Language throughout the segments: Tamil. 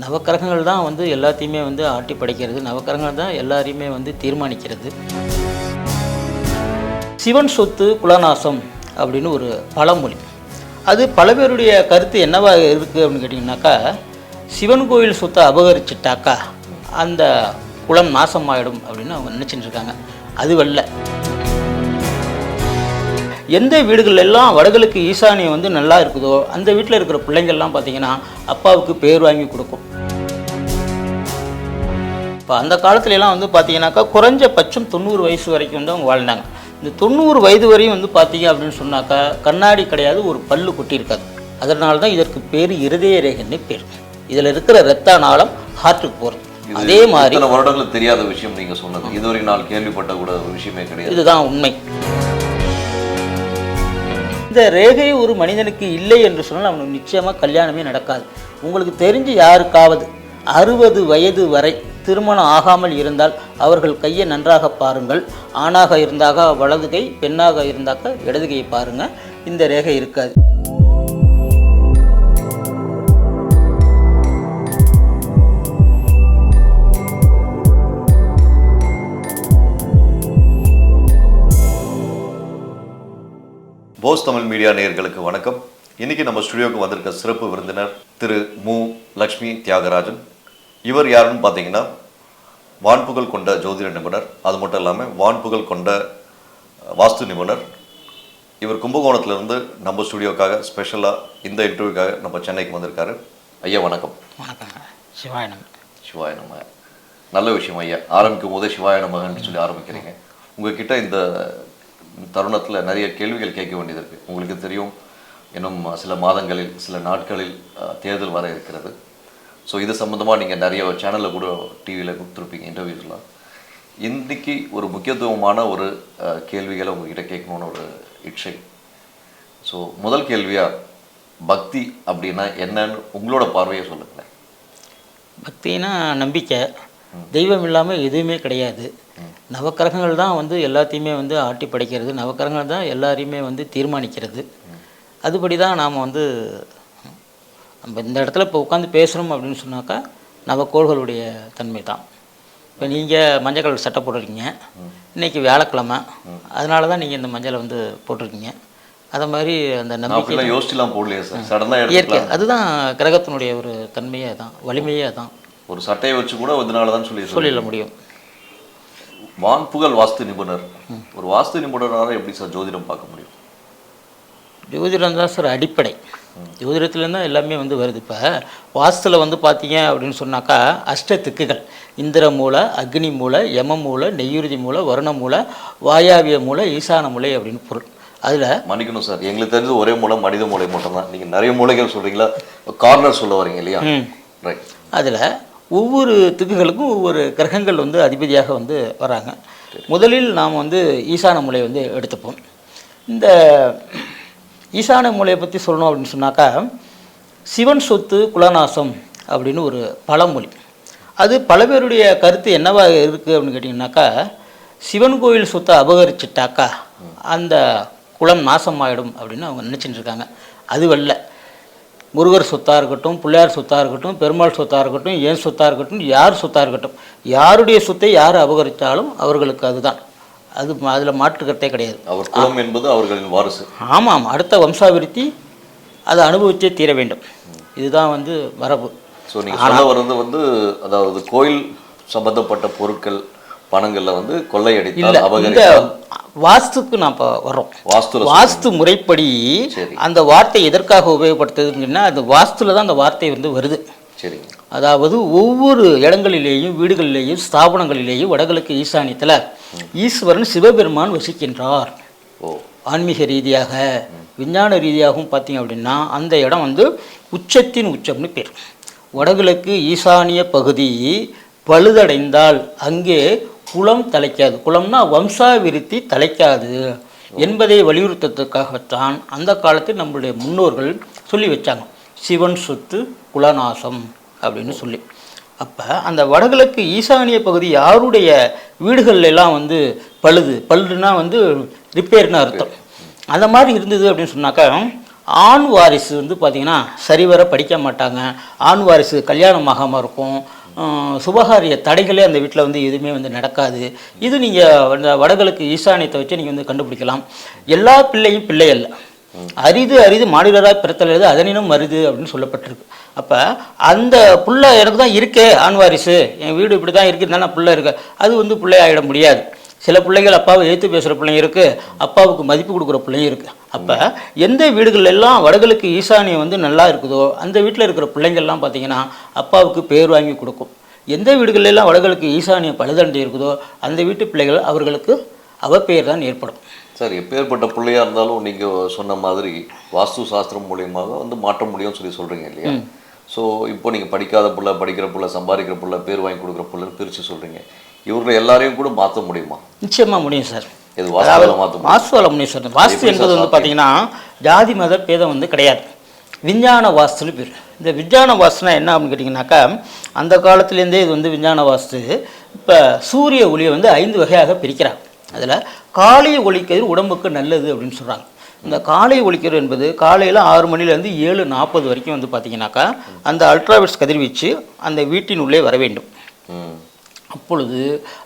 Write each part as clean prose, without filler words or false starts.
நவக்கிரகங்கள் தான் வந்து எல்லாத்தையுமே வந்து ஆட்டி படைக்கிறது. நவக்கிரகங்கள் தான் எல்லாரையுமே வந்து தீர்மானிக்கிறது. சிவன் சொத்து குலநாசம் அப்படின்னு ஒரு பழமொழி. அது பல பேருடைய கருத்து என்னவா இருக்குது அப்படின்னு கேட்டிங்கனாக்கா, சிவன் கோயில் சொத்தை அபகரிச்சிட்டாக்கா அந்த குலம் நாசமாயிடும் அப்படின்னு அவங்க நினச்சிட்டு இருக்காங்க. அதுவல்ல. எந்த வீடுகள் எல்லாம் வடகிழக்கு ஈசானியம் வந்து நல்லா இருக்குதோ அந்த வீட்டில் இருக்கிற பிள்ளைங்கள்லாம் பார்த்தீங்கன்னா அப்பாவுக்கு பேர் வாங்கி கொடுக்கும். இப்போ அந்த காலத்துலலாம் வந்து பார்த்தீங்கன்னாக்கா குறைஞ்சபட்சம் 90 வயசு வரைக்கும் வந்து அவங்க வாழ்ந்தாங்க. இந்த 90 வயது வரையும் வந்து பார்த்தீங்க அப்படின்னு சொன்னாக்கா கண்ணாடி கிடையாது, ஒரு பல்லு கொட்டி இருக்காது. அதனால தான் இதற்கு பேர் இருதய ரேகைன்னு பேர். இதில் இருக்கிற இரத்த நாளம் ஹார்ட்டுக்கு போகிறது. அதே மாதிரி வருடங்கள் தெரியாத விஷயம் நீங்கள் சொன்னது, இதுவரைக்கும் நான் கேள்விப்பட்ட கூட ஒரு விஷயமே கிடையாது. இதுதான் உண்மை. இந்த ரேகை ஒரு மனிதனுக்கு இல்லை என்று சொன்னால் அவனுக்கு நிச்சயமாக கல்யாணமே நடக்காது. உங்களுக்கு தெரிஞ்சு யாருக்காவது 60 வயது வரை திருமணம் ஆகாமல் இருந்தால் அவர்கள் கையை நன்றாக பாருங்கள். ஆணாக இருந்தாக வலது கை, பெண்ணாக இருந்தாக்க இடது கையை பாருங்கள். இந்த ரேகை இருக்காது. போஸ் தமிழ் மீடியா நேயர்களுக்கு வணக்கம். இன்னைக்கு நம்ம ஸ்டுடியோக்கு வந்திருக்க சிறப்பு விருந்தினர் திரு மு. லக்ஷ்மி தியாகராஜன். இவர் யாருன்னு பார்த்தீங்கன்னா வான்புகழ் கொண்ட ஜோதிட நிபுணர், அது மட்டும் இல்லாமல் வான்புகழ் கொண்ட வாஸ்து நிபுணர். இவர் கும்பகோணத்திலிருந்து நம்ம ஸ்டுடியோக்காக ஸ்பெஷலாக இந்த இன்டர்வியூக்காக நம்ம சென்னைக்கு வந்திருக்காரு. ஐயா வணக்கம். வணக்கம். சிவாய நம. சிவாய நம. நல்ல விஷயம் ஐயா. ஆரம்பிக்கும் போதே சிவாய நமன்னு சொல்லி ஆரம்பிக்கிறீங்க. உங்ககிட்ட இந்த தருணத்தில் நிறைய கேள்விகள் கேட்க வேண்டியது இருக்குது. உங்களுக்கு தெரியும், இன்னும் சில மாதங்களில் சில நாட்களில் தேர்தல் வர இருக்கிறது. ஸோ இது சம்மந்தமாக நீங்கள் நிறைய சேனலில் கூட டிவியில் கொடுத்துருப்பீங்க இன்டர்வியூஸ்லாம். இன்றைக்கி ஒரு முக்கியத்துவமான ஒரு கேள்விகளை உங்ககிட்ட கேட்கணுன்னு ஒரு இச்சை. ஸோ முதல் கேள்வியாக, பக்தி அப்படின்னா என்னன்னு உங்களோட பார்வையை சொல்லுங்களேன். பக்தினா நம்பிக்கை. தெய்வம் இல்லாமல் எதுவுமே கிடையாது. நவக்கிரகங்கள் தான் வந்து எல்லாத்தையுமே வந்து ஆட்டி படைக்கிறது. நவக்கிரகங்கள் தான் எல்லாரையுமே வந்து தீர்மானிக்கிறது. அதுபடி தான் நாம் வந்து நம்ம இந்த இடத்துல இப்போ உட்காந்து பேசுகிறோம் அப்படின்னு சொன்னாக்கா நவக்கோள்களுடைய தன்மை தான். இப்போ நீங்கள் மஞ்சள் கலர் சட்டை போட்டிருக்கீங்க, இன்றைக்கி வியாழக்கிழமை, அதனால தான் நீங்கள் இந்த மஞ்சளை வந்து போட்டிருக்கீங்க. அதை மாதிரி அந்த நம்பிக்கை யோசிச்சுலாம் போடலையே சார், சடனாக இயற்கை. அதுதான் கிரகத்தினுடைய ஒரு தன்மையே தான், வலிமையே தான். ஒரு சட்டையை வச்சு கூட இதனால தான் சொல்லிட முடியும். வான்புகழ் வாஸ்து நிபுணர், ஒரு வாஸ்து நிபுணராக எப்படி சார் ஜோதிடம் பார்க்க முடியும்? ஜோதிடம் தான் சார் அடிப்படை. ஜோதிடத்துலேருந்து தான் எல்லாமே வந்து வருது. இப்போ வாஸ்துவில் வந்து பார்த்தீங்க அப்படின்னு சொன்னாக்கா அஷ்ட திக்குகள்: இந்திர மூலை, அக்னி மூலை, யம மூலை, நெய்யுறுதி மூலை, வருண மூலை, வாயாவிய மூலை, ஈசான மூலை அப்படின்னு பொருள். அதில் மன்னிக்கணும் சார், எங்களுக்கு தெரிஞ்சது ஒரே மூலை மனித மூலை மட்டும்தான். நீங்கள் நிறைய மூலைகள் சொல்கிறீங்களா, கார்னர் சொல்ல வரீங்க இல்லையா? ரைட். அதில் ஒவ்வொரு திக்குகளுக்கும் ஒவ்வொரு கிரகங்கள் வந்து அதிபதியாக வந்து வராங்க. முதலில் நாம் வந்து ஈசான மூலையை வந்து எடுத்துப்போம். இந்த ஈசான மூலையை பற்றி சொல்லணும் அப்படின்னு சொன்னாக்கா, சிவன் சொத்து குலநாசம் அப்படின்னு ஒரு பழமொழி. அது பல பேருடைய கருத்து என்னவா இருக்குது அப்படின்னு கேட்டிங்கனாக்கா, சிவன் கோயில் சொத்தை அபகரிச்சிட்டாக்கா அந்த குலம் நாசமாயிடும் அப்படின்னு அவங்க நினச்சிட்டு இருக்காங்க. அதுவல்ல. முருகர் சொத்தாக இருக்கட்டும், பிள்ளையார் சொத்தாக இருக்கட்டும், பெருமாள் சொத்தாக இருக்கட்டும், ஏன் சொத்தாக இருக்கட்டும், யார் சொத்தாக இருக்கட்டும், யாருடைய சொத்தை யார் அபகரித்தாலும் அவர்களுக்கு அதுதான். அதில் மாற்றுக்கிறதே கிடையாது. அவர் குலம் என்பது அவர்களின் வாரிசு. ஆமாம், அடுத்த வம்சாவிருத்தி அதை அனுபவிச்சே தீர வேண்டும். இதுதான் வந்து மரபு. ஸோ நீங்கள் சொல்ல வர்றது வந்து, அதாவது கோயில் சம்பந்தப்பட்ட பொருட்கள் பணங்களில் வந்து கொள்ளையடித்தால் அபகரித்தால், வாஸ்துக்கு நான் இப்போ வர்றோம். வாஸ்து முறைப்படி அந்த வார்த்தை எதற்காக உபயோகப்படுத்துதுன்னா, அந்த வாஸ்துல தான் அந்த வார்த்தை வந்து வருது. சரி. அதாவது ஒவ்வொரு இடங்களிலேயும் வீடுகளிலேயும் ஸ்தாபனங்களிலேயும் வடகிழக்கு ஈசானியத்தில் ஈஸ்வரன் சிவபெருமான் வசிக்கின்றார். ஆன்மீக ரீதியாக விஞ்ஞான ரீதியாகவும் பார்த்தீங்க அப்படின்னா அந்த இடம் வந்து உச்சத்தின் உச்சம்னு பேர். வடகிழக்கு ஈசானிய பகுதி பழுதடைந்தால் அங்கே குலம் தலைக்காது. குலம்னா வம்சாவிருத்தி தலைக்காது என்பதை வலியுறுத்தத்துக்காகத்தான் அந்த காலத்தில் நம்மளுடைய முன்னோர்கள் சொல்லி வச்சாங்க, சிவன் சொத்து குலநாசம் அப்படின்னு சொல்லி. அப்போ அந்த வடகிழக்கு ஈசானிய பகுதி யாருடைய வீடுகள்லாம் வந்து பழுதுனா வந்து ரிப்பேர்னு அர்த்தம். அந்த மாதிரி இருந்தது அப்படின்னு சொன்னாக்கா ஆண் வாரிசு வந்து பார்த்திங்கன்னா சரிவர படிக்க மாட்டாங்க, ஆண் வாரிசு கல்யாணம் ஆகாமல் இருக்கும், சுபகாரிய தடைகளே அந்த வீட்டில் வந்து எதுவுமே வந்து நடக்காது. இது நீங்கள் அந்த வடகிழக்கு ஈசானியத்தை வச்சு நீங்கள் வந்து கண்டுபிடிக்கலாம். எல்லா பிள்ளையும் பிள்ளை அல்ல, அரிது அரிது மாநிலராக பிறத்தல் அதனினும் அரிது அப்படின்னு சொல்லப்பட்டிருக்கு. அப்போ அந்த புள்ள எனக்கு தான் இருக்கே ஆண் வாரிசு, என் வீடு இப்படி தான் இருக்குதுன்னா புள்ள இருக்கு, அது வந்து பிள்ளையாயிட முடியாது. சில பிள்ளைகள் அப்பாவை ஏற்று பேசுகிற பிள்ளைங்க இருக்குது, அப்பாவுக்கு மதிப்பு கொடுக்குற பிள்ளைங்க இருக்குது. அப்போ எந்த வீடுகள் எல்லாம் வடகிழக்கு ஈசானியம் வந்து நல்லா இருக்குதோ அந்த வீட்டில் இருக்கிற பிள்ளைங்கள்லாம் பார்த்திங்கன்னா அப்பாவுக்கு பேர் வாங்கி கொடுக்கும். எந்த வீடுகளெல்லாம் வடகிழக்கு ஈசானியம் பழுதண்டி இருக்குதோ அந்த வீட்டு பிள்ளைகள் அவர்களுக்கு அவப்பெயர் தான் ஏற்படும். சார், எப்பேற்பட்ட பிள்ளையாக இருந்தாலும் நீங்கள் சொன்ன மாதிரி வாஸ்து சாஸ்திரம் மூலியமாக வந்து மாற்ற முடியும்னு சொல்கிறீங்க இல்லையா? ஸோ இப்போ நீங்கள் படிக்காத பிள்ளை, படிக்கிற பிள்ளை, சம்பாதிக்கிற பிள்ளை, பேர் வாங்கி கொடுக்குற பிள்ளைன்னு பிரித்து சொல்கிறீங்க. இவர்களை எல்லாரையும் கூட மாற்ற முடியுமா? நிச்சயமாக முடியும் சார். இது வாஸ்துவால மாற்ற முடியும். வாஸ்துவால முடியும் சார். வாஸ்து என்பது வந்து பார்த்திங்கன்னா ஜாதி மத பேதம் வந்து கிடையாது, விஞ்ஞான வாஸ்துன்னு பேர். இந்த விஞ்ஞான வாஸ்துனா என்ன அப்படின்னு கேட்டிங்கனாக்கா, அந்த காலத்துலேருந்தே இது வந்து விஞ்ஞான வாஸ்து. இப்போ சூரிய ஒளியை வந்து 5 வகையாக பிரிக்கிறாங்க. அதில் காலை ஒளிக்கதிர் உடம்புக்கு நல்லது அப்படின்னு சொல்கிறாங்க. இந்த காலை ஒளிக்கதிர் என்பது காலையில் 6 மணிலேருந்து 7:40 வரைக்கும் வந்து பார்த்திங்கனாக்கா அந்த அல்ட்ராவைட்ஸ் கதிர்வீச்சு அந்த வீட்டின் உள்ளே வர வேண்டும். அப்பொழுது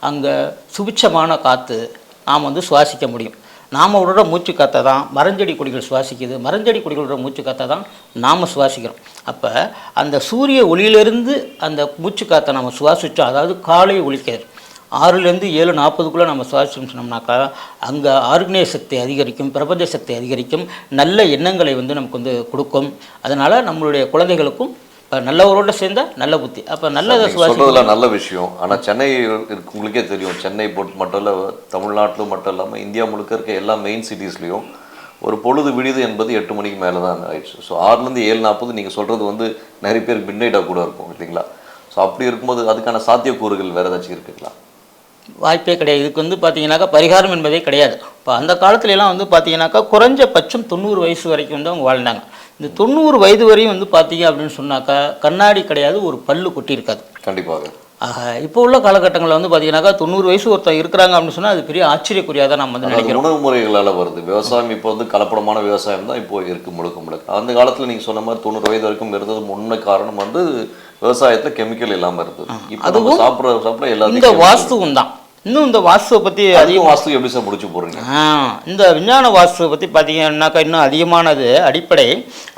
அங்கே சுபிட்சமான காற்று நாம் வந்து சுவாசிக்க முடியும். நாம் விடுற மூச்சு காற்றை தான் மரஞ்செடி கொடிகள் சுவாசிக்குது, மரஞ்செடி கொடிகளோட மூச்சு காற்றை தான் நாம் சுவாசிக்கிறோம். அப்போ அந்த சூரிய ஒளியிலிருந்து அந்த மூச்சு காற்றை நம்ம சுவாசித்தோம், அதாவது காலை ஒளிக்கதிர் 6லேருந்து 7:40 நம்ம சுவாசிச்சோம்னு சொன்னோம்னாக்கா அங்கே ஆர்கனைய சக்தி அதிகரிக்கும், பிரபஞ்ச சக்தி அதிகரிக்கும், நல்ல எண்ணங்களை வந்து நமக்கு வந்து கொடுக்கும். அதனால் நம்மளுடைய குழந்தைகளுக்கும் நல்லவரோட சேர்ந்தா நல்ல புத்தி. அப்போ நல்லதை சொல்கிறதுல நல்ல விஷயம். ஆனால் சென்னை உங்களுக்கே தெரியும், சென்னை பொறுத்து மட்டும் இல்லை, தமிழ்நாட்டிலும் மட்டும் இல்லாமல் இந்தியா முழுக்க இருக்க எல்லா மெயின் சிட்டிஸ்லேயும் ஒரு பொழுது விடிது என்பது 8 மணிக்கு மேலே தான் ஆயிடுச்சு. ஸோ 6லேருந்து 7:40 நீங்கள் சொல்கிறது வந்து நிறைய பேர் மிட் நைட்டாக கூட இருக்கும் இல்லைங்களா? ஸோ அப்படி இருக்கும்போது அதுக்கான சாத்தியக்கூறுகள் வேறு ஏதாச்சும் இருக்குங்களா? வாய்ப்பே கிடையாது. இதுக்கு வந்து பார்த்தீங்கன்னாக்கா பரிகாரம் என்பதே கிடையாது. இப்போ அந்த காலத்துலலாம் வந்து பார்த்தீங்கன்னாக்கா குறைஞ்சபட்சம் 90 வயசு வரைக்கும் வந்து அவங்க வாழ்ந்தாங்க. இந்த 90 வயது வரையும் வந்து பார்த்தீங்க அப்படின்னு சொன்னாக்கா கண்ணாடி கிடையாது, ஒரு பல்லு கொட்டி இருக்காது. கண்டிப்பாக. ஆக இப்போ உள்ள காலகட்டங்களில் வந்து பார்த்தீங்கன்னாக்கா 90 வயசு ஒருத்தர் இருக்கிறாங்க அப்படின்னு சொன்னால் அது பெரிய ஆச்சரியக்குறியாக தான் நம்ம வந்து நினைக்கிறோம். உணவு முறைகளால் வருது. விவசாயம் இப்போ வந்து கலப்படமான விவசாயம் தான் இப்போ இருக்குது முழுக்க. அந்த காலத்தில் நீங்கள் சொன்ன மாதிரி 90 வயது வரைக்கும் இருந்தது முன்ன காரணம் வந்து விவசாயத்தில் கெமிக்கல் இல்லாமல் இருந்தது. இப்போ நம்ம சாப்பிட்ற எல்லாத்தையும் இந்த வாஸ்துவும் தான். இன்னும் இந்த வாஸ்துவை பற்றி அதிகம் வாஸ்து எப்படி சார் முடிச்சு போடுறீங்க? இந்த விஞ்ஞான வாஸ்துவை பற்றி பார்த்தீங்கன்னாக்கா இன்னும் அதிகமானது அடிப்படை.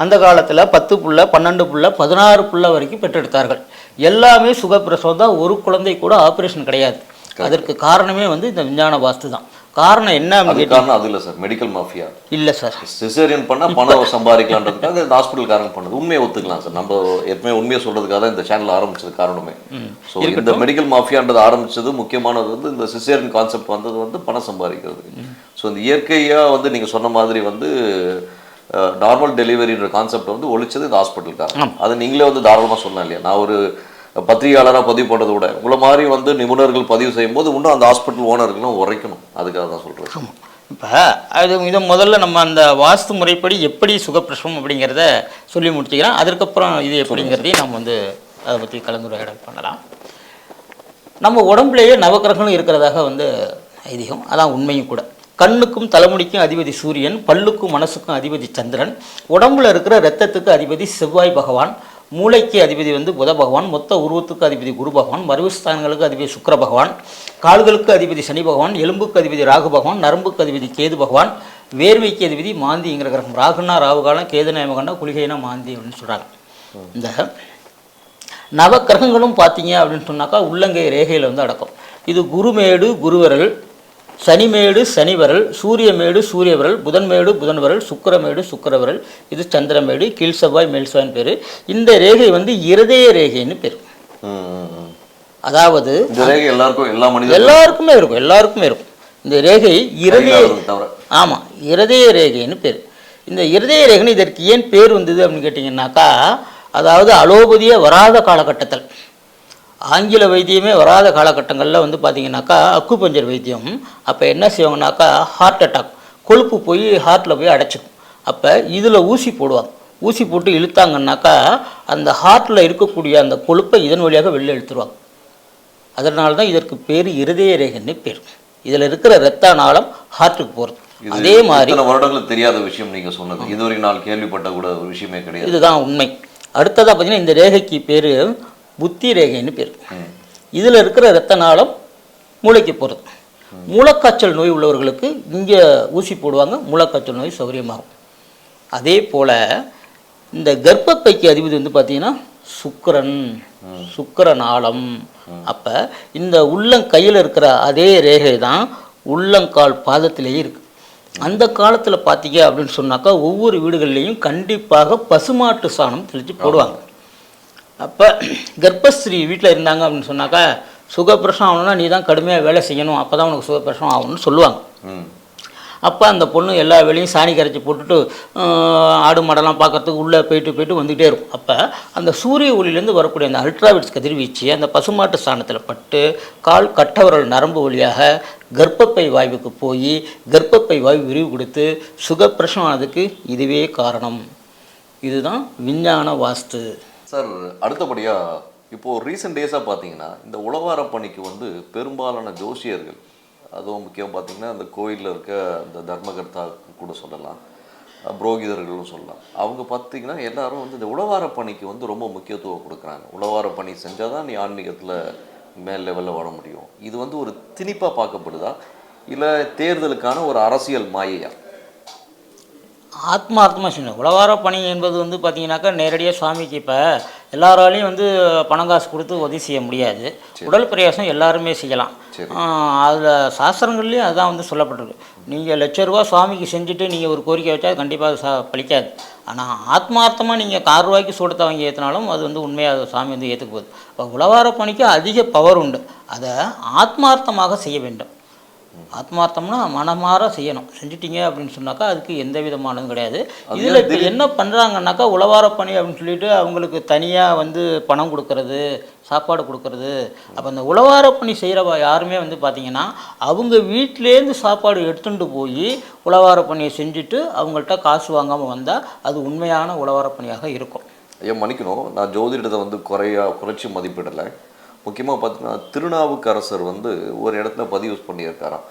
அந்த காலத்தில் 10 புள்ள, 12 புள்ள, 16 புள்ள வரைக்கும் பெற்றெடுத்தார்கள். எல்லாமே சுகப்பிரசவம் தான், ஒரு குழந்தை கூட ஆப்ரேஷன் கிடையாது. அதற்கு காரணமே வந்து இந்த விஞ்ஞான வாஸ்து தான். காரணம் என்ன? காரணம் அது இல்லை சார், மெடிக்கல் மாஃபியா இல்லை சார். சிசேரியன் பண்ணால் பணம் சம்பாதிக்கலான்றதுக்காக இந்த ஹாஸ்பிட்டல்காரங்க பண்ணது. உண்மையை ஒத்துக்கலாம் சார், நம்ம எப்பவுமே உண்மையை சொல்றதுக்காக தான் இந்த சேனல் ஆரம்பிச்சது காரணமே. ஸோ இந்த மெடிக்கல் மாஃபியான்றது ஆரம்பிச்சது முக்கியமானது வந்து இந்த சிசேரியன் கான்செப்ட் வந்தது வந்து பணம் சம்பாதிக்கிறது. ஸோ இந்த இயற்கையாக வந்து நீங்கள் சொன்ன மாதிரி வந்து நார்மல் டெலிவரின்ற கான்செப்ட் வந்து ஒழிச்சது இந்த ஹாஸ்பிட்டலுக்காக. அது நீங்களே வந்து தாராளமாக சொல்லலாம் இல்லையா? நான் ஒரு பத்திரிகையாளராக பதிவு பண்ணுறதை விட உங்களை மாதிரி வந்து நிபுணர்கள் பதிவு செய்யும்போது இன்னும் அந்த ஹாஸ்பிட்டல் ஓனர்களும் உரைக்கணும். அதுக்காக தான் சொல்கிறேன். இப்போ இதை முதல்ல நம்ம அந்த வாஸ்து முறைப்படி எப்படி சுகப்பிரசவம் அப்படிங்கிறத சொல்லி முடிச்சுக்கிறேன். அதுக்கப்புறம் இது எப்படிங்கிறதையும் நம்ம வந்து அதை பற்றி கலந்துரையாடல் பண்ணலாம். நம்ம உடம்புலேயே நவக்கிரகங்களும் இருக்கிறதாக வந்து ஐதீகம், அதான் உண்மையும் கூட. கண்ணுக்கும் தலைமுடிக்கும் அதிபதி சூரியன், பல்லுக்கும் மனசுக்கும் அதிபதி சந்திரன், உடம்புல இருக்கிற இரத்தத்துக்கு அதிபதி செவ்வாய் பகவான், மூளைக்கு அதிபதி வந்து புத பகவான், மொத்த உருவத்துக்கு அதிபதி குரு பகவான், மருவஸ்தானங்களுக்கு அதிபதி சுக்கிர பகவான், கால்களுக்கு அதிபதி சனி பகவான், எலும்புக்கு அதிபதி ராகு பகவான், நரம்புக்கு அதிபதி கேது பகவான், வேர்வைக்கு அதிபதி மாந்திங்கிற கிரகம். ராகுனா ராகுகாலம், கேதுனா யமகண்டம், குளிகைனா மாந்தி அப்படின்னு சொல்கிறாங்க. இந்த நவக்கிரகங்களும் பார்த்தீங்க அப்படின்னு சொன்னாக்கா உள்ளங்கை ரேகையில் வந்து அடக்கம். இது குருமேடு குருவரல், சனிமேடு சனிவரல், சூரியமேடு சூரியவரல், புதன்மேடு புதன்வரல், சுக்கிரமேடு சுக்கிரவரல், இது சந்திரமேடு, கீழ் செவ்வாய் மேல் செவ்வாய்னு பேர். இந்த ரேகை வந்து இருதய ரேகைன்னு பேர். அதாவது எல்லாருக்குமே இருக்கும். இந்த ரேகை ஆமாம் இருதய ரேகைன்னு பேர். இந்த இருதய ரேகைன்னு இதற்கு ஏன் பேர் வந்தது அப்படின்னு கேட்டிங்கன்னாக்கா, அதாவது அலோபதியே வராத காலகட்டத்தில், ஆங்கில வைத்தியமே வராத காலகட்டங்களில் வந்து பார்த்திங்கனாக்கா அக்குபஞ்சர் வைத்தியம். அப்போ என்ன செய்வாங்கனாக்கா ஹார்ட் அட்டாக், கொழுப்பு போய் ஹார்ட்டில் போய் அடைச்சிக்கும். அப்போ இதில் ஊசி போடுவாங்க. ஊசி போட்டு இழுத்தாங்கன்னாக்கா அந்த ஹார்ட்டில் இருக்கக்கூடிய அந்த கொழுப்பை இதன் வழியாக வெளில இழுத்துருவாங்க. அதனால தான் இதற்கு பேர் இருதய ரேகைன்னு பேர். இதில் இருக்கிற இரத்த நாளம் ஹார்ட்டுக்கு போகிறது. அதே மாதிரி இத்தனை வருடங்கள் தெரியாத விஷயம் நீங்க சொன்னது, இதுவரைக்கும் நான் கேள்விப்பட்ட கூட ஒரு விஷயமே கிடையாது. இதுதான் உண்மை. அடுத்ததாக பார்த்தீங்கன்னா இந்த ரேகைக்கு பேர் புத்தி ரேகைன்னு பேர். இதில் இருக்கிற இரத்த நாளம் மூளைக்கு போகிறது. மூளைக்காய்ச்சல் நோய் உள்ளவர்களுக்கு இங்கே ஊசி போடுவாங்க, மூளைக்காய்ச்சல் நோய் சௌகரியமாகும். அதே போல் இந்த கர்ப்பப்பைக்கு அதிபதி வந்து பார்த்தீங்கன்னா சுக்கிர நாளம். அப்போ இந்த உள்ளங்கையில் இருக்கிற அதே ரேகை தான் உள்ளங்கால் பாதத்திலேயே இருக்குது. அந்த காலத்தில் பார்த்தீங்க அப்படின்னு சொன்னாக்கா ஒவ்வொரு வீடுகள்லேயும் கண்டிப்பாக பசுமாட்டு சாணம் தெளித்து போடுவாங்க. அப்போ கர்ப்பஸ்திரீ வீட்டில் இருந்தாங்க அப்படின்னு சொன்னாக்கா சுகப்பிரசவம் ஆகணும்னா நீ தான் கடுமையாக வேலை செய்யணும், அப்போ தான் உனக்கு சுகப்பிரசவம் ஆகணும்னு சொல்லுவாங்க. அப்போ அந்த பொண்ணு எல்லா வேலையும் சாணி கரைச்சி போட்டுட்டு ஆடு மாடெல்லாம் பார்க்கறதுக்கு உள்ளே போயிட்டு வந்துகிட்டே இருக்கும். அப்போ அந்த சூரிய ஒளியிலேருந்து வரக்கூடிய அந்த அல்ட்ராவிட்ஸ் கதிர்வீச்சு அந்த பசுமாட்டு சாணத்தில் பட்டு கால் கட்டவரல் நரம்பு வழியாக கர்ப்பப்பை வாயுவுக்கு போய் கர்ப்பப்பை வாயு விரிவு கொடுத்து சுகப்பிரசவம் ஆனதுக்கு இதுவே காரணம். இதுதான் விஞ்ஞான வாஸ்து. சார், அடுத்தபடியாக இப்போது ரீசெண்ட் டேஸாக பார்த்தீங்கன்னா இந்த உழவார பணிக்கு வந்து பெரும்பாலான ஜோசியர்கள், அதுவும் முக்கியம் பார்த்தீங்கன்னா அந்த கோயிலில் இருக்க அந்த தர்மகர்த்தா கூட சொல்லலாம், புரோகிதர்களும் சொல்லலாம், அவங்க பார்த்தீங்கன்னா எல்லாரும் வந்து இந்த உழவார பணிக்கு வந்து ரொம்ப முக்கியத்துவம் கொடுக்குறாங்க. உழவார பணி செஞ்சால் தான் நீ ஆன்மீகத்தில் மேல் லெவலில் வர முடியும். இது வந்து ஒரு திணிப்பாக பார்க்கப்படுதா இல்லை தேர்தலுக்கான ஒரு அரசியல் மாயையா? ஆத்மார்த்தமாக செய்யணும். உழவார பணி என்பது வந்து பார்த்தீங்கன்னாக்கா நேரடியாக சுவாமிக்கு இப்போ எல்லாராலையும் வந்து பணம் காசு கொடுத்து உதவி செய்ய முடியாது. உடல் பிரயாசம் எல்லாருமே செய்யலாம். அதில் சாஸ்திரங்கள்லேயும் அதுதான் வந்து சொல்லப்பட்டிருக்கு. நீங்கள் ₹1,00,000 சுவாமிக்கு செஞ்சுட்டு நீங்கள் ஒரு கோரிக்கை வச்சா கண்டிப்பாக பலிக்காது. ஆனால் ஆத்மார்த்தமாக நீங்கள் ₹1 சூடத்தை வாங்கி ஏற்றினாலும் அது வந்து உண்மையாக சாமி வந்து ஏற்றுக்க போகுது. இப்போ உழவார பணிக்கு அதிக பவர் உண்டு. அதை ஆத்மார்த்தமாக செய்ய வேண்டும். ஆத்மார்த்தம்னா மனமாற செய்யணும். செஞ்சுட்டீங்க அப்படின்னு சொன்னாக்கா அதுக்கு எந்த விதமானதும் கிடையாது. இதில் இப்போ என்ன பண்ணுறாங்கன்னாக்கா உழவார பணி அப்படின்னு சொல்லிட்டு அவங்களுக்கு தனியாக வந்து பணம் கொடுக்கறது, சாப்பாடு கொடுக்கறது. அப்போ அந்த உழவார பணி செய்கிறவ யாருமே வந்து பார்த்திங்கன்னா அவங்க வீட்டிலேருந்து சாப்பாடு எடுத்துகிட்டு போய் உழவார பணியை செஞ்சுட்டு அவங்கள்ட்ட காசு வாங்காமல் வந்தால் அது உண்மையான உழவார பணியாக இருக்கும். ஐயா மன்னிக்கணும், நான் ஜோதிடத்தை வந்து குறைச்சி மதிப்பிடலை. முக்கியமாக பார்த்தீங்கன்னா திருநாவுக்கரசர் வந்து ஒரு இடத்துல பதிவு பண்ணியிருக்காராம்,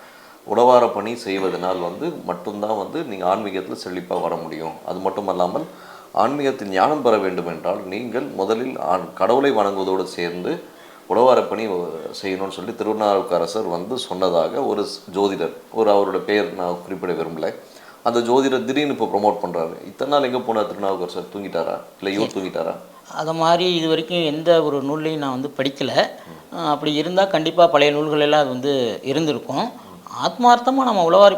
உழவார பணி செய்வதனால் வந்து மட்டும்தான் வந்து நீங்கள் ஆன்மீகத்தில் செழிப்பாக வர முடியும். அது மட்டும் அல்லாமல் ஆன்மீகத்தில் ஞானம் பெற வேண்டும் என்றால் நீங்கள் முதலில் கடவுளை வணங்குவதோடு சேர்ந்து உழவார பணி செய்யணும்னு சொல்லி திருநாவுக்கரசர் வந்து சொன்னதாக ஒரு ஜோதிடர், அவரோட பெயர் நான் குறிப்பிட விரும்பலை, அந்த ஜோதிடர் திடீர்னு இப்போ ப்ரொமோட் பண்ணுறாரு. இத்தனை நாள் எங்கே போனார் திருநாவுக்கரசர்? தூங்கிட்டாரா இல்லை இவர் தூங்கிட்டாரா? அதை மாதிரி இது வரைக்கும் எந்த ஒரு நூல்லையும் நான் வந்து படிக்கலை. அப்படி இருந்தால் கண்டிப்பாக பழைய நூல்கள் எல்லாம் அது வந்து இருந்திருக்கும். ஆத்மார்த்தமாக நம்ம உழவார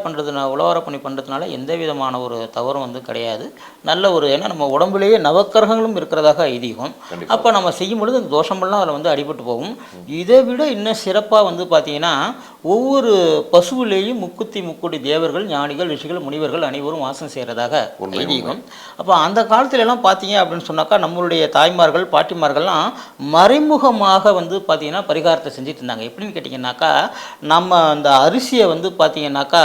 பணி பண்ணுறதுனால எந்த விதமான ஒரு தவறும் வந்து கிடையாது. நல்ல ஒரு, ஏன்னா நம்ம உடம்புலேயே நவக்கிரகங்களும் இருக்கிறதாக ஐதீகம். அப்போ நம்ம செய்யும் பொழுது அந்த தோஷமெல்லாம் அதில் வந்து அடிபட்டு போகும். இதை விட இன்னும் சிறப்பாக வந்து பார்த்திங்கன்னா ஒவ்வொரு பசுவிலேயும் முக்குடி தேவர்கள், ஞானிகள், ரிஷிகள், முனிவர்கள் அனைவரும் வாசம் செய்கிறதாக ஐதீகம். அப்போ அந்த காலத்துலலாம் பார்த்தீங்க அப்படின்னு சொன்னாக்கா நம்மளுடைய தாய்மார்கள், பாட்டிமார்கள்லாம் மறைமுகமாக வந்து பார்த்திங்கன்னா பரிகாரத்தை செஞ்சுட்டு இருந்தாங்க. எப்படின்னு கேட்டிங்கன்னாக்கா நம்ம அந்த அரிசியை வந்து பார்த்தீங்கன்னாக்கா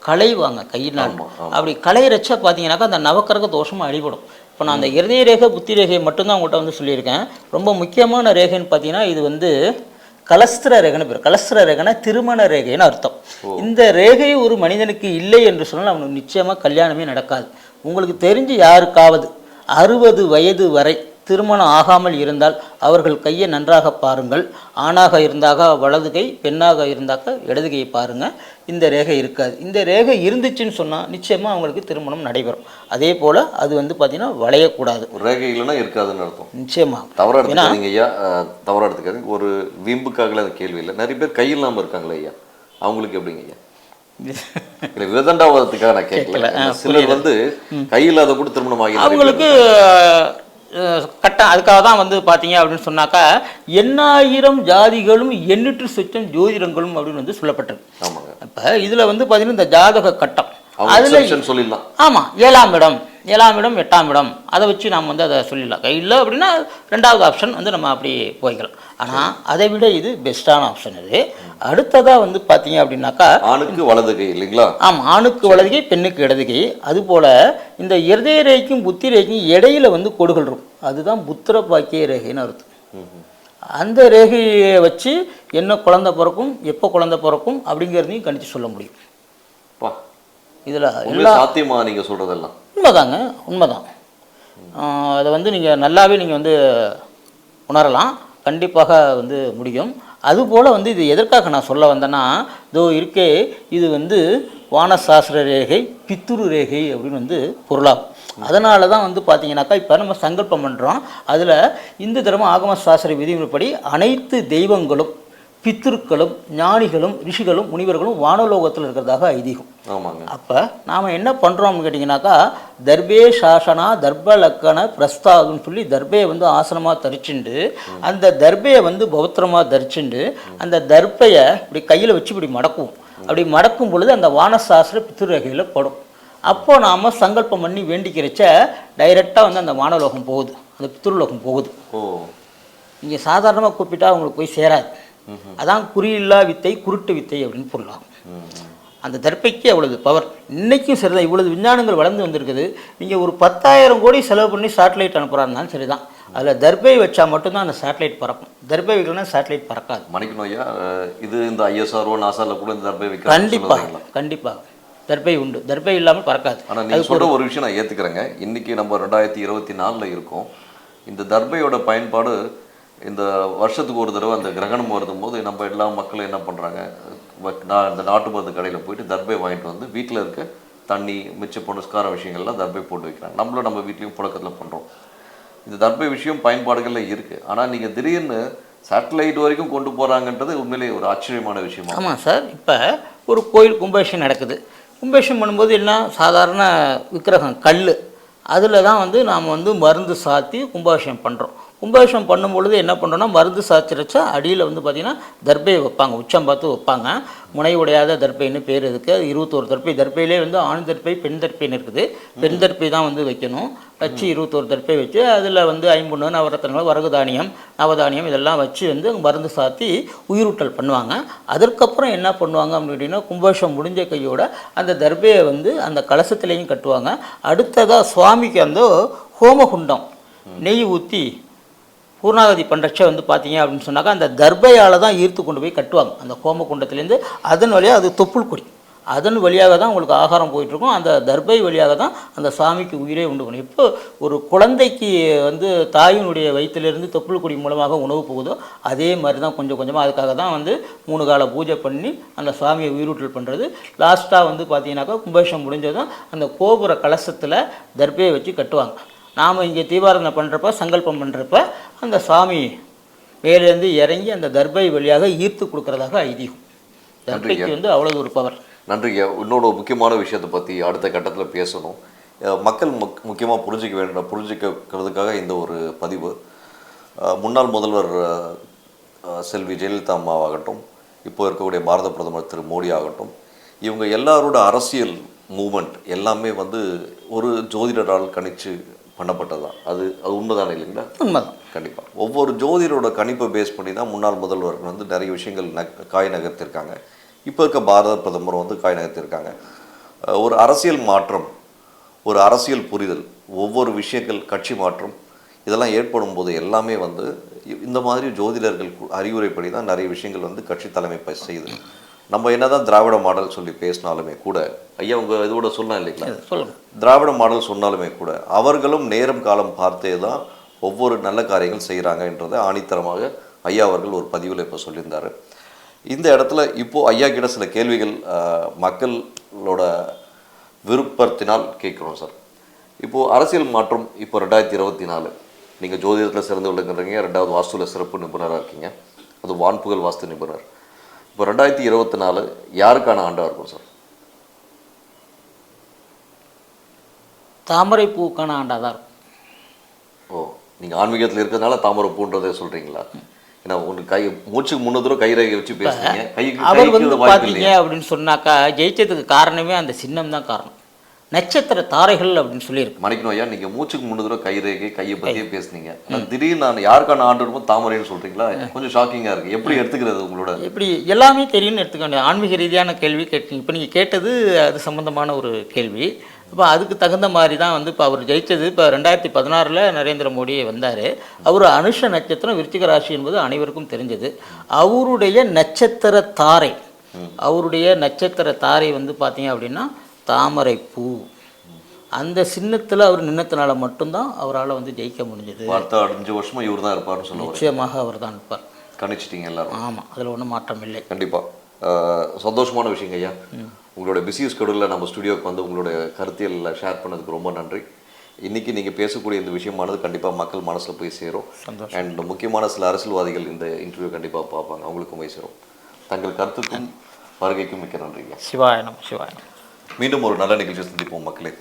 களைவாங்க கையினால். அப்படி களையிறச்சா பார்த்தீங்கன்னாக்கா அந்த நவக்கிரக தோஷமும் அடிபடும். இப்போ நான் அந்த இருதய ரேகை, புத்தி ரேகையை மட்டும்தான் உங்கள்கிட்ட வந்து சொல்லியிருக்கேன். ரொம்ப முக்கியமான ரேகைன்னு பார்த்தீங்கன்னா இது வந்து கலஸ்திர ரேகைன்னு பேர். கலஸ்திர ரேகைனா திருமண ரேகைன்னு அர்த்தம். இந்த ரேகை ஒரு மனிதனுக்கு இல்லை என்று சொன்னால் அவனுக்கு நிச்சயமாக கல்யாணமே நடக்காது. உங்களுக்கு தெரிஞ்சு யாருக்காவது 60 வயது வரை திருமணம் ஆகாமல் இருந்தால் அவர்கள் கையை நன்றாக பாருங்கள். ஆணாக இருந்தாக வலது கை, பெண்ணாக இருந்தாக்க இடது கையை பாருங்கள். இந்த ரேகை இருக்காது. இந்த ரேகை இருந்துச்சுன்னு சொன்னால் நிச்சயமாக அவங்களுக்கு திருமணம் நடைபெறும். அதே போல் அது வந்து பார்த்தீங்கன்னா வளையக்கூடாது. ரேகை இல்லைன்னா இருக்காதுன்னு அர்த்தம். நிச்சயமாக தவறாக எடுத்துக்காதீங்க ஐயா, தவறாக எடுத்துக்காதீங்க. ஒரு வீம்புக்காகலாம் அந்த கேள்வி இல்லை. நிறைய பேர் கை இல்லாமல் இருக்காங்களே ஐயா, அவங்களுக்கு எப்படிங்க ஐயா? இல்லை விதண்டாவதுக்காக நான் கேட்கல. சிலர் வந்து கை இல்லாத கூட திருமணம் ஆகி அவங்களுக்கு கட்டம். அதுக்காக தான் வந்து பார்த்தீங்க அப்படின்னு சொன்னாக்கா 8000 ஜாதிகளும் 800 சொச்சம் ஜோதிடங்களும் அப்படின்னு வந்து சொல்லப்பட்டது. இப்போ இதில் வந்து பார்த்தீங்கன்னா இந்த ஜாதக கட்டம் அதில் சொல்லிடலாம். ஆமாம், 7ஆம் இடம், 8ஆம் இடம், அதை வச்சு நாம் வந்து அதை சொல்லிடலாம். இல்லை அப்படின்னா 2வது ஆப்ஷன் வந்து நம்ம அப்படி போய்க்கலாம். ஆனால் அதை விட இது பெஸ்ட்டான ஆப்ஷன். இது அடுத்ததாக வந்து பார்த்தீங்க அப்படின்னாக்கா ஆணுக்கு வலது கை இல்லைங்களா? ஆமாம், ஆணுக்கு வலது கை, பெண்ணுக்கு இடது கை. அதுபோல் இந்த இருதய ரேகைக்கும் புத்தி ரேகைக்கும் இடையில வந்து கோடுகள் இருக்கும். அதுதான் புத்திர பாக்கிய ரேகைன்னு அர்த்தம். அந்த ரேகையை வச்சு என்ன குழந்தை பிறக்கும், எப்போ குழந்தை பிறக்கும் அப்படிங்கிறதையும் கணிச்சு சொல்ல முடியும். இதில் உண்மையா சாத்தியமா நீங்கள் சொல்கிறதெல்லாம்? உண்மைதாங்க, உண்மைதான். அதை வந்து நீங்கள் நல்லாவே நீங்கள் வந்து உணரலாம், கண்டிப்பாக வந்து முடியும். அதுபோல் வந்து இது எதற்காக நான் சொல்ல வந்தேன்னா, இதோ இருக்கே இது வந்து வானசாஸ்திர ரேகை, பித்துரு ரேகை அப்படின்னு வந்து பொருளாகும். அதனால தான் வந்து பார்த்தீங்கன்னாக்கா இப்போ நம்ம சங்கல்பம் பண்ணுறோம். அதில் இந்து தர்ம ஆகம சாஸ்திர விதிமுறைப்படி அனைத்து தெய்வங்களும் பித்திருக்களும் ஞானிகளும் ரிஷிகளும் முனிவர்களும் வானலோகத்தில் இருக்கிறதாக ஐதீகம். ஆமாங்க. அப்போ நாம் என்ன பண்ணுறோம்னு கேட்டிங்கனாக்கா, தர்பே சாசனா தர்ப லக்கண பிரஸ்தாதுன்னு சொல்லி தர்பையை வந்து ஆசனமாக தரிச்சுண்டு அந்த தர்பையை வந்து பௌத்திரமாக தரிச்சுண்டு அந்த தர்பையை இப்படி கையில் வச்சு இப்படி மடக்குவோம். அப்படி மடக்கும் பொழுது அந்த வானசாஸ்திர பித்ருரேகையில் படும். அப்போது நாம் சங்கல்பம் பண்ணி வேண்டிக்கிறச்ச டைரெக்டாக வந்து அந்த வானலோகம் போகுது, அந்த பித்ருலோகம் போகுது. நீங்கள் சாதாரணமாக கூப்பிட்டா அவங்களுக்கு போய் சேராது. அதான் குறியில்லா வித்தை குருட்டு வித்தை அப்படின்னு பொருளாகும். அந்த தர்பைக்கு அவ்வளவு பவர். இன்றைக்கும் சரிதான், இவ்வளவு விஞ்ஞானங்கள் வளர்ந்து வந்திருக்குது. நீங்கள் ஒரு 10,000 கோடி செலவு பண்ணி சேட்டலைட் அனுப்புகிறாருனாலும் சரி தான், அதில் தர்பை வச்சா மட்டும்தான் அந்த சேட்டலைட் பறக்கும். தர்பை வைக்கலன்னா சேட்டலைட் பறக்காது. மணிக்கணும் ஐயா, இது இந்த ISRO நாசாவில் கூட இந்த தர்பை வைக்க கண்டிப்பாக கண்டிப்பாக தர்பை உண்டு, தர்பை இல்லாமல் பறக்காது. ஆனால் நீங்கள் சொல்கிற ஒரு விஷயம் நான் ஏற்றுக்கிறேங்க. இன்றைக்கி நம்ம 2024 இருக்கோம். இந்த தர்பையோட பயன்பாடு இந்த வருஷத்துக்கு ஒரு தடவை அந்த கிரகணம் வரும்போது நம்ம எல்லா மக்களும் என்ன பண்ணுறாங்க, இந்த நாட்டு மருந்து கடையில் போயிட்டு தர்பை வாங்கிட்டு வந்து வீட்டில் இருக்க தண்ணி மிச்ச புனஸ்கார விஷயங்கள்லாம் தர்பை போட்டு வைக்கிறாங்க. நம்மளும் நம்ம வீட்லேயும் புழக்கத்தில் பண்ணுறோம். இந்த தர்பை விஷயம் பயன்பாடுகளில் இருக்குது. ஆனால் நீங்கள் திடீர்னு சேட்டலைட் வரைக்கும் கொண்டு போகிறாங்கன்றது உண்மையிலேயே ஒரு ஆச்சரியமான விஷயமா? ஆமாம் சார். இப்போ ஒரு கோயில் கும்பாபிஷேகம் நடக்குது. கும்பாபிஷேகம் பண்ணும்போது என்ன, சாதாரண விக்கிரகம் கல், அதில் தான் வந்து நாம் வந்து மருந்து சாத்தி கும்பாபிஷேகம் பண்ணுறோம். கும்பாபிஷேகம் பண்ணும்பொழுது என்ன பண்ணுறோன்னா, மருந்து சாத்திரச்சா அடியில் வந்து பார்த்திங்கன்னா தர்பையை வைப்பாங்க, உச்சம் பார்த்து வைப்பாங்க. முனை உடையாத தர்பைன்னு பேர் இருக்குது. அது 21 தர்பை. தர்பையிலே வந்து ஆண் தர்பை பெண் தர்பைன்னு இருக்குது. பெண் தர்பை தான் வந்து வைக்கணும். வச்சு 21 தர்பை வச்சு அதில் வந்து 50 நவரத்தனங்கள் வரகு தானியம் நவதானியம் இதெல்லாம் வச்சு வந்து மருந்து சாத்தி உயிரூட்டல் பண்ணுவாங்க. அதற்கப்புறம் என்ன பண்ணுவாங்க அப்படின்னா, கும்பாபிஷேகம் முடிஞ்ச கையோட அந்த தர்பையை வந்து அந்த கலசத்துலேயும் கட்டுவாங்க. அடுத்ததாக சுவாமிக்கு அந்த ஹோமகுண்டம் நெய் ஊற்றி பூர்ணாகதி பண்ணுறச்ச வந்து பார்த்தீங்க அப்படின்னு சொன்னாக்கா, அந்த தர்பையால் தான் ஈர்த்து கொண்டு போய் கட்டுவாங்க. அந்த ஹோம குண்டத்துலேருந்து அதன் வழியாக அது தொப்புள் கொடி, அதன் வழியாக தான் உங்களுக்கு ஆகாரம் போயிட்டுருக்கும். அந்த தர்பை வழியாக தான் அந்த சாமிக்கு உயிரே உண்டு பண்ணும். இப்போ ஒரு குழந்தைக்கு வந்து தாயினுடைய வயிற்றிலிருந்து தொப்புள் கொடி மூலமாக உணவு போகுதோ அதே மாதிரி தான் கொஞ்சம் கொஞ்சமாக. அதுக்காக தான் வந்து 3 கால பூஜை பண்ணி அந்த சுவாமியை உயிரூட்டல் பண்ணுறது. லாஸ்ட்டாக வந்து பார்த்தீங்கன்னாக்கா கும்பாபிஷேகம் முடிஞ்சதும் அந்த கோபுர கலசத்தில் தர்பையை வச்சு கட்டுவாங்க. நாம் இங்கே தீபாராதனை பண்ணுறப்ப சங்கல்பம் பண்ணுறப்ப அந்த சாமி மேலேருந்து இறங்கி அந்த தர்பை வழியாக ஈர்த்து கொடுக்கறதாக ஐதீகம். தர்பைக்கு வந்து அவ்வளோ ஒரு பவர். நன்றிங்க. இன்னொரு முக்கியமான விஷயத்தை பற்றி அடுத்த கட்டத்தில் பேசணும். மக்கள் முக்கியமாக புரிஞ்சுக்கிறதுக்காக இந்த ஒரு பதிவு. முன்னாள் முதல்வர் செல்வி ஜெயலலிதா அம்மாவாகட்டும், இப்போ இருக்கக்கூடிய பாரத பிரதமர் திரு மோடி ஆகட்டும், இவங்க எல்லாரோட அரசியல் மூமெண்ட் எல்லாமே வந்து ஒரு ஜோதிடரால் கணிச்சு பண்ணப்பட்டது தான். அது உண்மைதானே இல்லைங்களா? உண்மைதான். கண்டிப்பாக ஒவ்வொரு ஜோதிடரோட கணிப்பை பேஸ் பண்ணி தான் முன்னாள் முதல்வர் வந்து நிறைய விஷயங்கள் காய் நகர்த்திருக்காங்க. இப்போ இருக்க பாரத பிரதமர் வந்து காய் நகர்த்திருக்காங்க. ஒரு அரசியல் மாற்றம், ஒரு அரசியல் புரிதல், ஒவ்வொரு விஷயங்கள் கட்சி மாற்றம் இதெல்லாம் ஏற்படும் போது எல்லாமே வந்து இந்த மாதிரி ஜோதிடர்கள் அறிவுரைப்படி தான் நிறைய விஷயங்கள் வந்து கட்சி தலைமை செய்யுது. நம்ம என்னதான் திராவிட மாடல் சொல்லி பேசினாலுமே கூட, ஐயா உங்கள் இதோட சொல்லலாம் இல்லைங்களா, சொல்லுங்கள், திராவிட மாடல் சொன்னாலுமே கூட அவர்களும் நேரம் காலம் பார்த்தே தான் ஒவ்வொரு நல்ல காரியங்கள் செய்கிறாங்கன்றதை ஆணித்தரமாக ஐயா அவர்கள் ஒரு பதிவில் இப்போ சொல்லியிருந்தார். இந்த இடத்துல இப்போது ஐயா கிட்ட சில கேள்விகள் மக்களோட விருப்பத்தினால் கேட்குறோம் சார். இப்போது அரசியல் மாற்றம் இப்போ 2024 நீங்கள் ஜோதிடத்தில் சிறந்து விளங்குறீங்க, 2வது வாஸ்துவில் சிறப்பு நிபுணராக இருக்கீங்க, அது வான்புகழ் வாஸ்து நிபுணர். இப்போ 2024 யாருக்கான ஆண்டாக இருக்கும் சார்? தாமரை பூக்கான ஆண்டாக தான் இருக்கும். ஓ, நீங்கள் ஆன்மீகத்தில் இருக்கிறதுனால தாமரை பூன்றதை சொல்கிறீங்களா? ஏன்னா உங்களுக்கு மூச்சுக்கு 3 தடவை கைரேகை வச்சு பேசுறீங்க. அவர் வந்து பார்த்தீங்க அப்படின்னு சொன்னாக்கா ஜெயிச்சதுக்கு காரணமே அந்த சின்னம் தான் காரணம். நட்சத்திர தாரைகள் அப்படின்னு சொல்லியிருக்கு. மணிக்கணும் ஐயா, நீங்கள் மூச்சுக்கு 3 தடவை கைரேகை கையை பற்றியே பேசுனீங்க. திடீர்னு நான் யாருக்கான ஆண்டு தாமரைன்னு சொல்கிறீங்களா? கொஞ்சம் ஷாக்கிங்காக இருக்குது. எப்படி எடுத்துக்கிறது உங்களோட? எப்படி எல்லாமே தெரியும்னு எடுத்துக்க வேண்டிய ஆன்மீக ரீதியான கேள்வி கேட்டீங்க. இப்போ நீங்கள் கேட்டது அது சம்மந்தமான ஒரு கேள்வி. இப்போ அதுக்கு தகுந்த மாதிரி தான் வந்து இப்போ அவர் ஜெயித்தது. இப்போ 2016 நரேந்திர மோடி வந்தார். அவர் அனுஷ நட்சத்திரம் விருச்சிக ராசி என்பது அனைவருக்கும் தெரிஞ்சது. அவருடைய நட்சத்திர தாரை வந்து பார்த்தீங்க அப்படின்னா தாமரை பூ. அந்த சின்னத்தில் அவர் நின்னத்தினால மட்டும்தான் அவரால் வந்து ஜெயிக்க முடிஞ்சது. அடுத்த 5 வருஷமா இவர் தான் இருப்பார்னு சொல்லுவார். நிச்சயமாக அவர் தான் இருப்பார். கணிச்சிட்டிங்க எல்லாரும். ஆமாம், அதில் ஒன்றும் மாற்றம் இல்லை. கண்டிப்பாக சந்தோஷமான விஷயங்க ஐயா. உங்களோட பிஸி ஸ்கெடியூலில் நம்ம ஸ்டுடியோவுக்கு வந்து உங்களுடைய கருத்தியல் ஷேர் பண்ணதுக்கு ரொம்ப நன்றி. இன்றைக்கி நீங்கள் பேசக்கூடிய இந்த விஷயமானது கண்டிப்பாக மக்கள் மனசில் போய் சேரும். அண்ட் முக்கியமான சில அரசியல்வாதிகள் இந்த இன்டர்வியூ கண்டிப்பாக பார்ப்பாங்க, அவங்களுக்கும் போய் சேரும். தங்கள் கருத்துக்கும் வருகைக்கும் மிக்க நன்றிங்க. சிவாயனம் சிவாயனம். மீண்டும் ஒரு நல்ல நிகழ்ச்சியை சந்திப்போம் மக்களே.